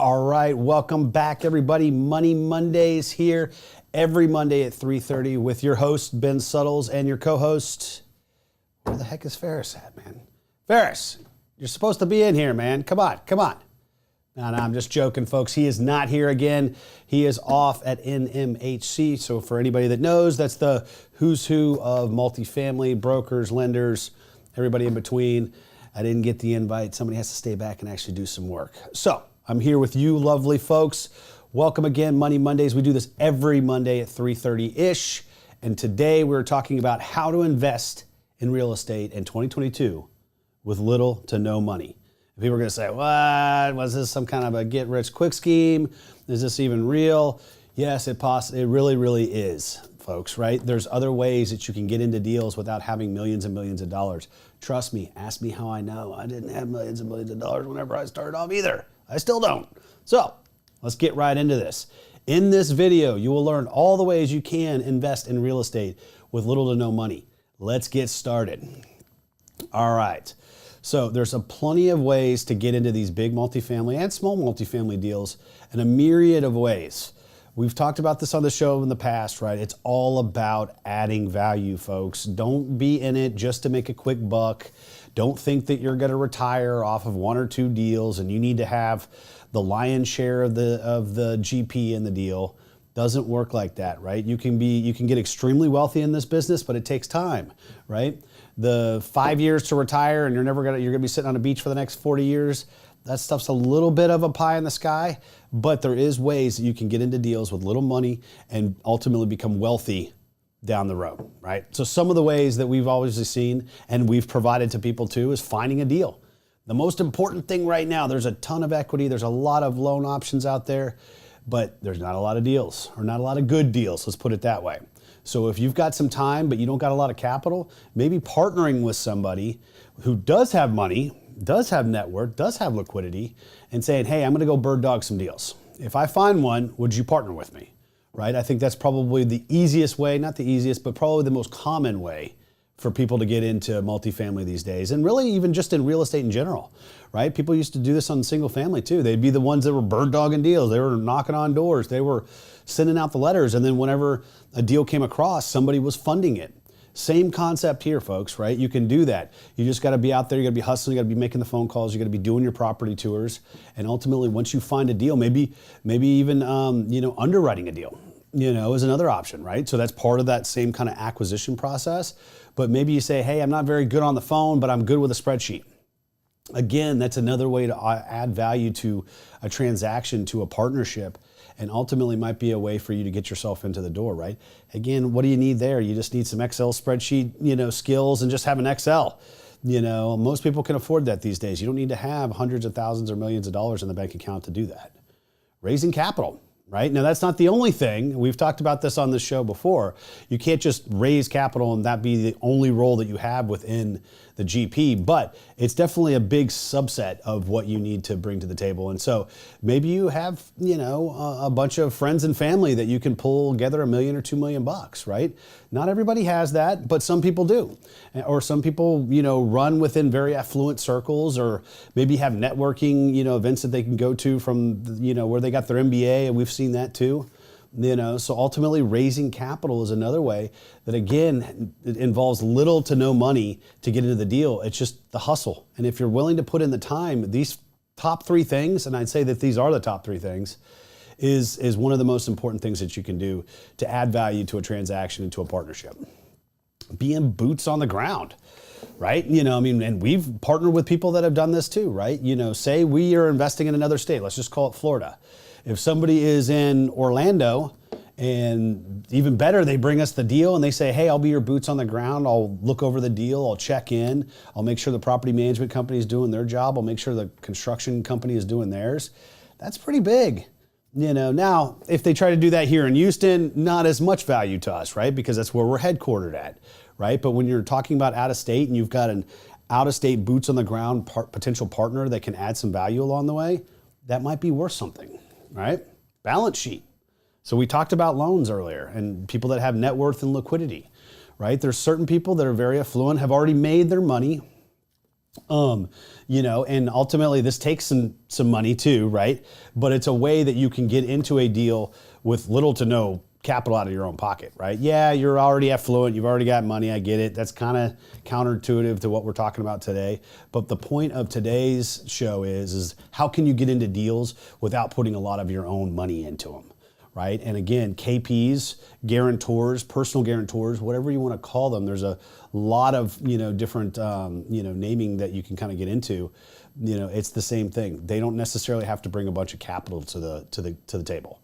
All right, welcome back, everybody. Money Mondays here every Monday at 3:30 with your host, Ben Suttles, and your co-host, where the heck is Ferris at, man? Ferris, you're supposed to be in here, man. Come on. No, I'm just joking, folks. He is not here again. He is off at NMHC. So for anybody that knows, that's the who's who of multifamily, brokers, lenders, everybody in between. I didn't get the invite. Somebody has to stay back and actually do some work. So I'm here with you, lovely folks. Welcome again, Money Mondays. We do this every Monday at 3:30-ish. And today we're talking about how to invest in real estate in 2022 with little to no money. People are going to say, what? Was this some kind of a get-rich-quick scheme? Is this even real? Yes, it really, really is, folks, right? There's other ways that you can get into deals without having millions and millions of dollars. Trust me, ask me how I know. I didn't have millions and millions of dollars whenever I started off either. I still don't. So let's get right into this. In this video, you will learn all the ways you can invest in real estate with little to no money. Let's get started. All right. So there's plenty of ways to get into these big multifamily and small multifamily deals in a myriad of ways. We've talked about this on the show in the past, right? It's all about adding value, folks. Don't be in it just to make a quick buck. Don't think that you're going to retire off of one or two deals and you need to have the lion's share of the GP in the deal. Doesn't work like that, right? You can get extremely wealthy in this business, but it takes time, right? The 5 years to retire and you're gonna be sitting on a beach for the next 40 years. That stuff's a little bit of a pie in the sky, but there is ways that you can get into deals with little money and ultimately become wealthy down the road, right? So some of the ways that we've always seen and we've provided to people too is finding a deal. The most important thing right now, there's a ton of equity, there's a lot of loan options out there, but there's not a lot of deals or not a lot of good deals, let's put it that way. So if you've got some time, but you don't got a lot of capital, maybe partnering with somebody who does have money, does have net worth, does have liquidity, and saying, hey, I'm gonna go bird dog some deals. If I find one, would you partner with me, right? I think that's probably the easiest way, not the easiest, but probably the most common way for people to get into multifamily these days, and really even just in real estate in general, right? People used to do this on single family too. They'd be the ones that were bird dogging deals. They were knocking on doors. They were sending out the letters, and then whenever a deal came across, somebody was funding it. Same concept here, folks, right? You can do that. You just got to be out there. You got to be hustling. You got to be making the phone calls. You got to be doing your property tours, and ultimately, once you find a deal, maybe even underwriting a deal, is another option, right? So that's part of that same kind of acquisition process. But maybe you say, hey, I'm not very good on the phone, but I'm good with a spreadsheet. Again, that's another way to add value to a transaction, to a partnership, and ultimately might be a way for you to get yourself into the door, right? Again, what do you need there? You just need some Excel spreadsheet, skills and just have an Excel. Most people can afford that these days. You don't need to have hundreds of thousands or millions of dollars in the bank account to do that. Raising capital. Right? Now, that's not the only thing. We've talked about this on this show before. You can't just raise capital and that be the only role that you have within the GP, but it's definitely a big subset of what you need to bring to the table. And so maybe you have, a bunch of friends and family that you can pull together $1 million or $2 million, right? Not everybody has that, but some people do. Or some people, run within very affluent circles, or maybe have networking, events that they can go to from, where they got their MBA, and we've seen that too. So ultimately raising capital is another way that, again, it involves little to no money to get into the deal. It's just the hustle. And if you're willing to put in the time, these top three things, and I'd say that these are the top three things, is one of the most important things that you can do to add value to a transaction and to a partnership. Being boots on the ground, right? And we've partnered with people that have done this too, right? Say we are investing in another state, let's just call it Florida. If somebody is in Orlando, and even better, they bring us the deal and they say, hey, I'll be your boots on the ground. I'll look over the deal. I'll check in. I'll make sure the property management company is doing their job. I'll make sure the construction company is doing theirs. That's pretty big. Now, if they try to do that here in Houston, not as much value to us, right? Because that's where we're headquartered at, right? But when you're talking about out of state and you've got an out of state boots on the ground potential partner that can add some value along the way, that might be worth something. Right? Balance sheet. So we talked about loans earlier and people that have net worth and liquidity, right? There's certain people that are very affluent, have already made their money, And ultimately this takes some money too, right? But it's a way that you can get into a deal with little to no capital out of your own pocket, right? Yeah, you're already affluent, you've already got money, I get it. That's kind of counterintuitive to what we're talking about today. But the point of today's show is how can you get into deals without putting a lot of your own money into them? Right? And again, KPs, guarantors, personal guarantors, whatever you want to call them, there's a lot of, different, naming that you can kind of get into. It's the same thing. They don't necessarily have to bring a bunch of capital to the table,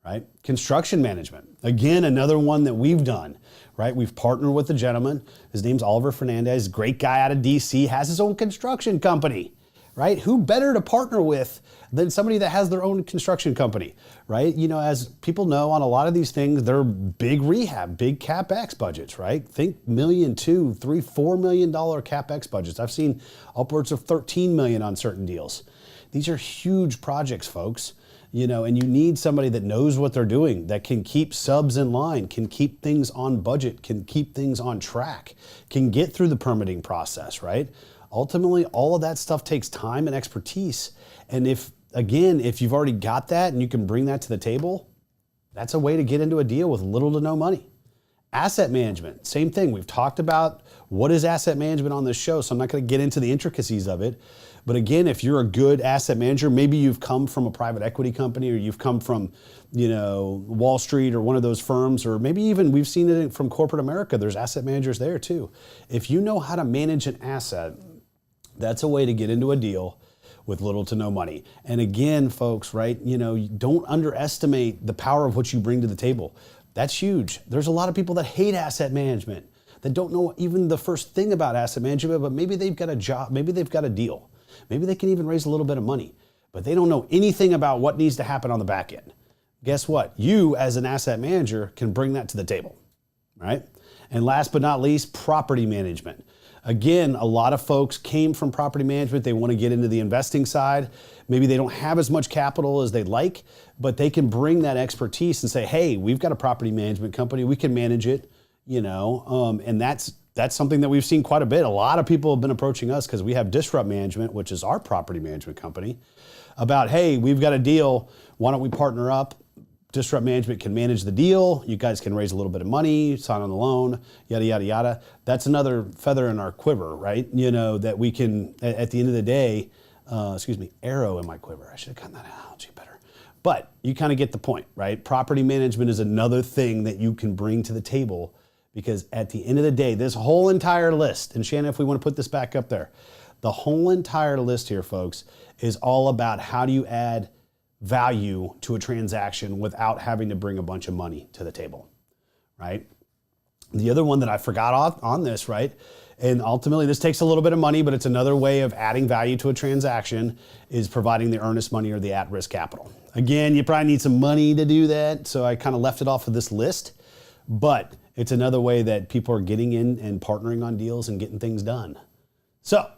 right? Construction management, again, another one that we've done, right? We've partnered with a gentleman. His name's Oliver Fernandez, great guy out of DC, has his own construction company, right? Who better to partner with than somebody that has their own construction company, right? As people know, on a lot of these things, they're big rehab, big CapEx budgets, right? Think $1 million, $2, $3, $4 million CapEx budgets. I've seen upwards of $13 million on certain deals. These are huge projects, folks, and you need somebody that knows what they're doing, that can keep subs in line, can keep things on budget, can keep things on track, can get through the permitting process, right? Ultimately, all of that stuff takes time and expertise. And if you've already got that and you can bring that to the table, that's a way to get into a deal with little to no money. Asset management, same thing. We've talked about what is asset management on this show, so I'm not going to get into the intricacies of it. But again, if you're a good asset manager, maybe you've come from a private equity company, or you've come from, Wall Street or one of those firms, or maybe even we've seen it from corporate America. There's asset managers there too. If you know how to manage an asset, that's a way to get into a deal with little to no money. And again, folks, right, don't underestimate the power of what you bring to the table. That's huge. There's a lot of people that hate asset management, that don't know even the first thing about asset management, but maybe they've got a job, maybe they've got a deal. Maybe they can even raise a little bit of money, but they don't know anything about what needs to happen on the back end. Guess what? You, as an asset manager, can bring that to the table, right? And last but not least, property management. Again, a lot of folks came from property management. They want to get into the investing side. Maybe they don't have as much capital as they'd like, but they can bring that expertise and say, hey, we've got a property management company. We can manage it, and that's something that we've seen quite a bit. A lot of people have been approaching us because we have Disrupt Management, which is our property management company, about, hey, we've got a deal. Why don't we partner up? Disrupt Management can manage the deal. You guys can raise a little bit of money, sign on the loan, yada, yada, yada. That's another feather in our quiver, right? That we can, at the end of the day, arrow in my quiver. I should have gotten that analogy better. But you kind of get the point, right? Property management is another thing that you can bring to the table, because at the end of the day, this whole entire list, and Shannon, if we want to put this back up there, the whole entire list here, folks, is all about how do you add value to a transaction without having to bring a bunch of money to the table, right? The other one that I forgot on this, right? And ultimately this takes a little bit of money, but it's another way of adding value to a transaction, is providing the earnest money or the at-risk capital. Again, you probably need some money to do that, so I kind of left it off of this list, but it's another way that people are getting in and partnering on deals and getting things done. So,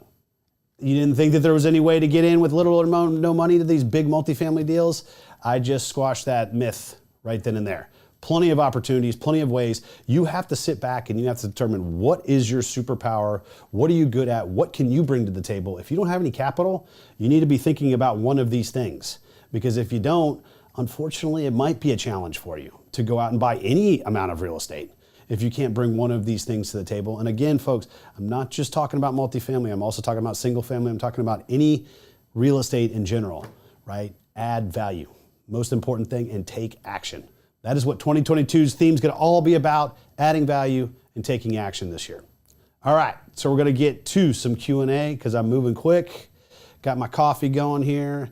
you didn't think that there was any way to get in with little or no money to these big multifamily deals? I just squashed that myth right then and there. Plenty of opportunities, plenty of ways. You have to sit back and you have to determine what is your superpower, what are you good at, what can you bring to the table. If you don't have any capital, you need to be thinking about one of these things, because if you don't, unfortunately, it might be a challenge for you to go out and buy any amount of real estate if you can't bring one of these things to the table. And again, folks, I'm not just talking about multifamily. I'm also talking about single family. I'm talking about any real estate in general, right? Add value. Most important thing, and take action. That is what 2022's theme is going to all be about, adding value and taking action this year. All right, so we're going to get to some Q&A because I'm moving quick. Got my coffee going here.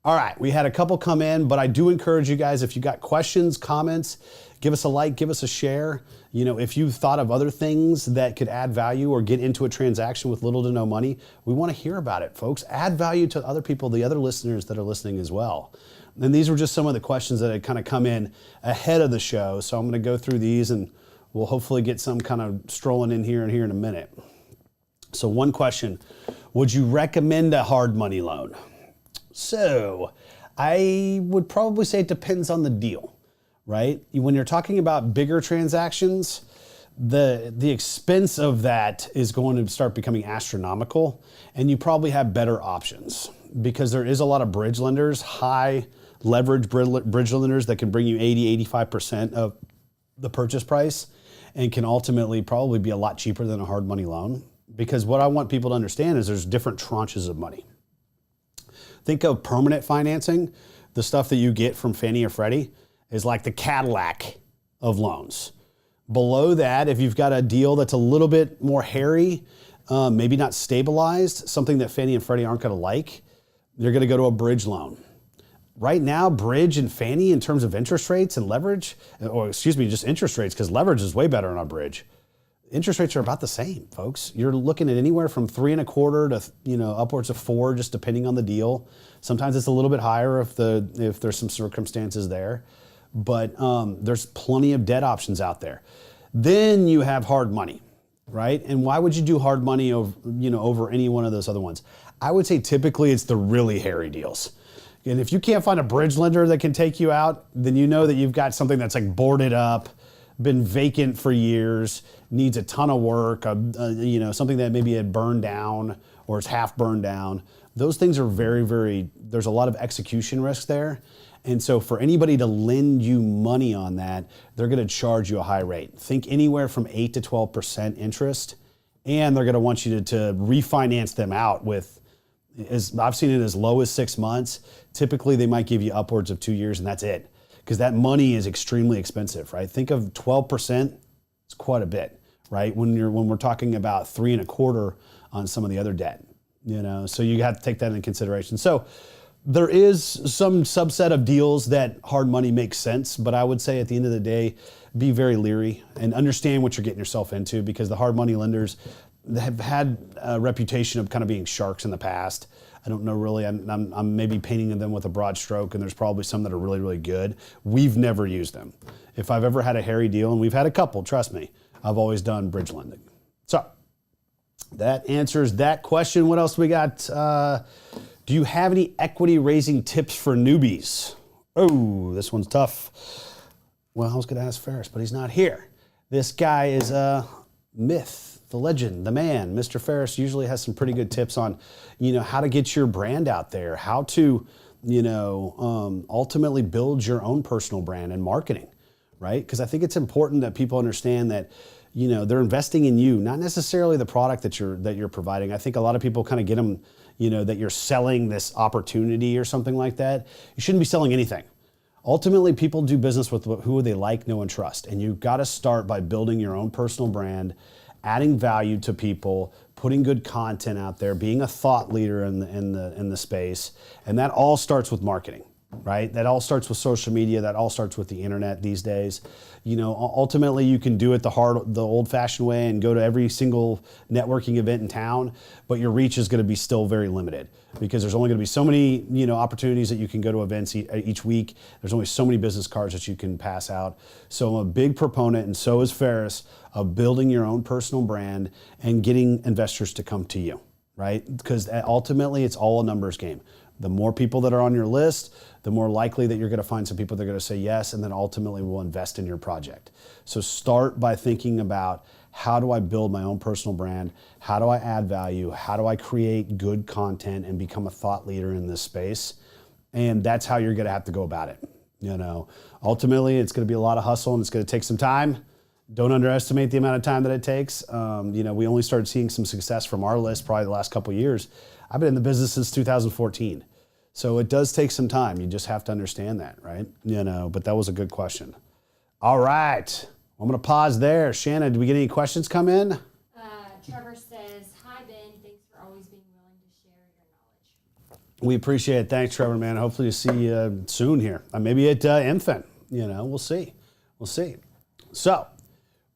All right, we had a couple come in, but I do encourage you guys, if you got questions, comments, give us a like, give us a share. If you've thought of other things that could add value or get into a transaction with little to no money, we want to hear about it, folks. Add value to other people, the other listeners that are listening as well. And these were just some of the questions that had kind of come in ahead of the show. So I'm going to go through these and we'll hopefully get some kind of strolling in here in a minute. So one question, would you recommend a hard money loan? So I would probably say it depends on the deal, right? When you're talking about bigger transactions, the expense of that is going to start becoming astronomical, and you probably have better options because there is a lot of bridge lenders, high leverage bridge lenders that can bring you 80-85% of the purchase price and can ultimately probably be a lot cheaper than a hard money loan. Because what I want people to understand is there's different tranches of money. Think of permanent financing. The stuff that you get from Fannie or Freddie is like the Cadillac of loans. Below that, if you've got a deal that's a little bit more hairy, maybe not stabilized, something that Fannie and Freddie aren't going to like, you're going to go to a bridge loan. Right now, bridge and Fannie in terms of interest rates and leverage, or excuse me, just interest rates, because leverage is way better on a bridge. Interest rates are about the same, folks. You're looking at anywhere from 3.25 to upwards of 4, just depending on the deal. Sometimes it's a little bit higher if there's some circumstances there. But there's plenty of debt options out there. Then you have hard money, right? And why would you do hard money over any one of those other ones? I would say typically it's the really hairy deals. And if you can't find a bridge lender that can take you out, then you know that you've got something that's like boarded up, been vacant for years, needs a ton of work, something that maybe had burned down or is half burned down. Those things are there's a lot of execution risk there. And so for anybody to lend you money on that, they're going to charge you a high rate. Think anywhere from 8 to 12% interest. And they're going to want you to refinance them out with, I've seen it as low as 6 months. Typically, they might give you upwards of 2 years, and that's it. Because that money is extremely expensive, right? Think of 12%, it's quite a bit, right? When we're talking about 3.25 on some of the other debt, so you have to take that into consideration. So there is some subset of deals that hard money makes sense, but I would say at the end of the day, be very leery and understand what you're getting yourself into, because the hard money lenders have had a reputation of kind of being sharks in the past. I don't know really, I'm maybe painting them with a broad stroke, and there's probably some that are really, really good. We've never used them. If I've ever had a hairy deal, and we've had a couple, trust me, I've always done bridge lending. So that answers that question. What else we got? Do you have any equity raising tips for newbies? Oh, this one's tough. Well, I was going to ask Ferris, but he's not here. This guy is a myth, the legend, the man. Mr. Ferris usually has some pretty good tips on, how to get your brand out there, how to, ultimately build your own personal brand and marketing, right? Because I think it's important that people understand that, they're investing in you, not necessarily the product that you're providing. I think a lot of people kind of get them, that you're selling this opportunity or something like that. You shouldn't be selling anything. Ultimately, people do business with who they like, know, and trust. And you've got to start by building your own personal brand, adding value to people, putting good content out there, being a thought leader in the space. And that all starts with marketing, right? That all starts with social media. That all starts with the internet these days. Ultimately, you can do it the old-fashioned way and go to every single networking event in town, but your reach is going to be still very limited because there's only going to be so many, opportunities that you can go to events each week. There's only so many business cards that you can pass out. So I'm a big proponent, and so is Ferris, of building your own personal brand and getting investors to come to you, right? Because ultimately, it's all a numbers game. The more people that are on your list, the more likely that you're going to find some people that are going to say yes, and then ultimately will invest in your project. So start by thinking about, how do I build my own personal brand? How do I add value? How do I create good content and become a thought leader in this space? And that's how you're going to have to go about it. Ultimately, it's going to be a lot of hustle, and it's going to take some time. Don't underestimate the amount of time that it takes. We only started seeing some success from our list probably the last couple of years. I've been in the business since 2014. So it does take some time. You just have to understand that, right? But that was a good question. All right. I'm going to pause there. Shannon, did we get any questions come in? Trevor says, hi, Ben. Thanks for always being willing to share your knowledge. We appreciate it. Thanks, Trevor, man. Hopefully to see you soon here. Maybe at Infant. We'll see. We'll see. So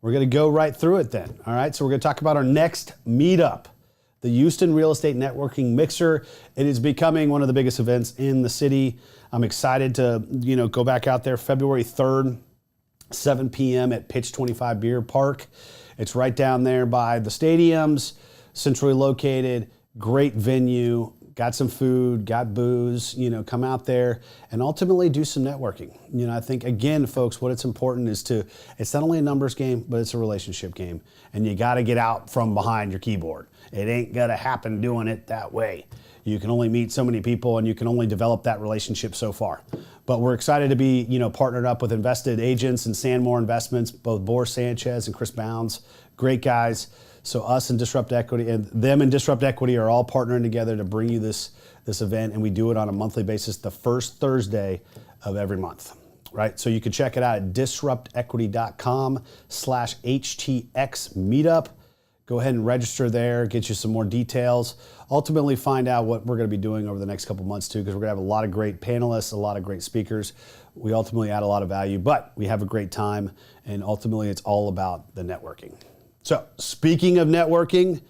we're going to go right through it then. All right. So we're going to talk about our next meetup. The Houston Real Estate Networking Mixer. It is becoming one of the biggest events in the city. I'm excited to, go back out there February 3rd, 7 p.m. at Pitch 25 Beer Park. It's right down there by the stadiums, centrally located, great venue, got some food, got booze, come out there and ultimately do some networking. I think, again, folks, what it's important is it's not only a numbers game, but it's a relationship game. And you got to get out from behind your keyboard. It ain't going to happen doing it that way. You can only meet so many people and you can only develop that relationship so far. But we're excited to be, partnered up with Invested Agents and Sandmore Investments, both Boris Sanchez and Chris Bounds, great guys. So us and Disrupt Equity and them and Disrupt Equity are all partnering together to bring you this event, and we do it on a monthly basis the first Thursday of every month, right? So you can check it out at disruptequity.com/HTX meetup. Go ahead and register there, get you some more details. Ultimately find out what we're going to be doing over the next couple months too, because we're going to have a lot of great panelists, a lot of great speakers. We ultimately add a lot of value, but we have a great time, and ultimately it's all about the networking. So speaking of networking,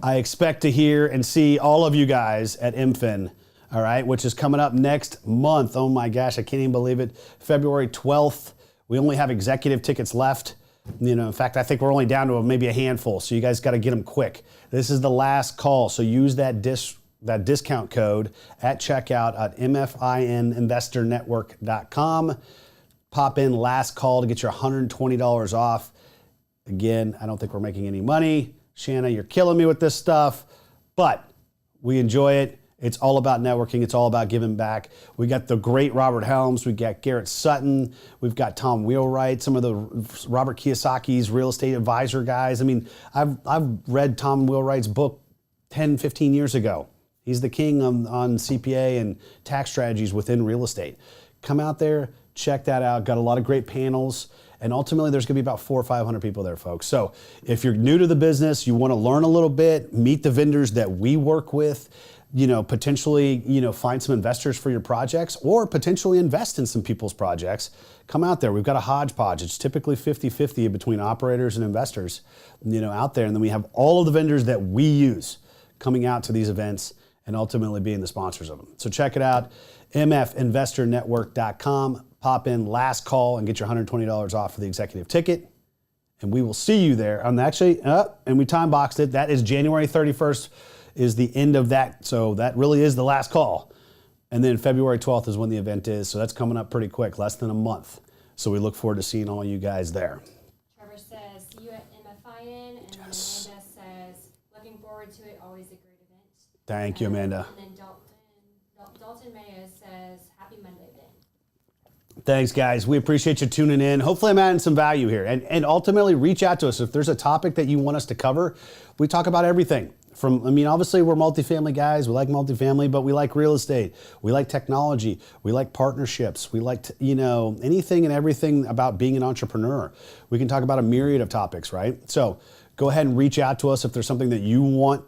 I expect to hear and see all of you guys at MFIN, all right, which is coming up next month. Oh my gosh, I can't even believe it. February 12th. We only have executive tickets left. In fact, I think we're only down to maybe a handful, so you guys got to get them quick. This is the last call, so use that discount code at checkout at mfininvestornetwork.com. Pop in last call to get your $120 off. Again, I don't think we're making any money. Shanna, you're killing me with this stuff, but we enjoy it. It's all about networking. It's all about giving back. We got the great Robert Helms. We got Garrett Sutton. We've got Tom Wheelwright, some of the Robert Kiyosaki's real estate advisor guys. I mean, I've read Tom Wheelwright's book 10, 15 years ago. He's the king on CPA and tax strategies within real estate. Come out there, check that out. Got a lot of great panels. And ultimately, there's going to be about 400 or 500 people there, folks. So if you're new to the business, you want to learn a little bit, meet the vendors that we work with, potentially, find some investors for your projects or potentially invest in some people's projects, come out there. We've got a hodgepodge. It's typically 50-50 between operators and investors, out there. And then we have all of the vendors that we use coming out to these events and ultimately being the sponsors of them. So check it out, mfinvestornetwork.com. Pop in last call and get your $120 off for the executive ticket. And we will see you there. And we time boxed it. That is January 31st is the end of that. So that really is the last call. And then February 12th is when the event is. So that's coming up pretty quick, less than a month. So we look forward to seeing all you guys there. Trevor says, see you at MFIN. And yes. Then Amanda says, looking forward to it. Always a great event. Thank you, Amanda. And then Dalton Maya says, happy Monday, Ben. Thanks, guys. We appreciate you tuning in. Hopefully I'm adding some value here. And ultimately, reach out to us. If there's a topic that you want us to cover, we talk about everything. Obviously, we're multifamily guys. We like multifamily, but we like real estate. We like technology. We like partnerships. We like, anything and everything about being an entrepreneur. We can talk about a myriad of topics, right? So go ahead and reach out to us if there's something that you want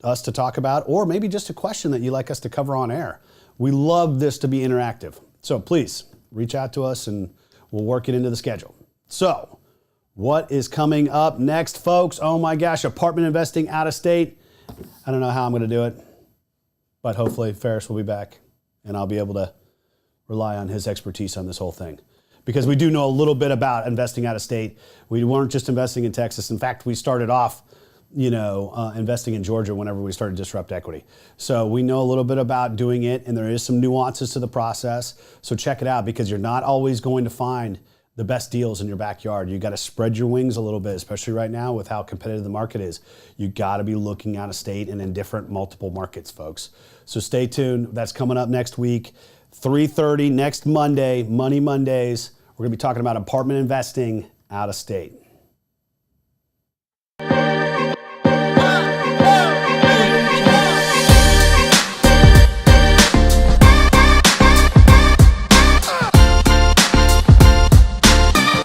us to talk about, or maybe just a question that you'd like us to cover on air. We love this to be interactive. So please, reach out to us and we'll work it into the schedule. So what is coming up next, folks? Oh my gosh, apartment investing out of state. I don't know how I'm going to do it, but hopefully Ferris will be back and I'll be able to rely on his expertise on this whole thing. Because we do know a little bit about investing out of state. We weren't just investing in Texas. In fact, we started off investing in Georgia whenever we started Disrupt Equity. So we know a little bit about doing it, and there is some nuances to the process. So check it out, because you're not always going to find the best deals in your backyard. You got to spread your wings a little bit, especially right now with how competitive the market is. You got to be looking out of state and in different multiple markets, folks. So stay tuned. That's coming up next week, 3:30 next Monday, Money Mondays. We're going to be talking about apartment investing out of state.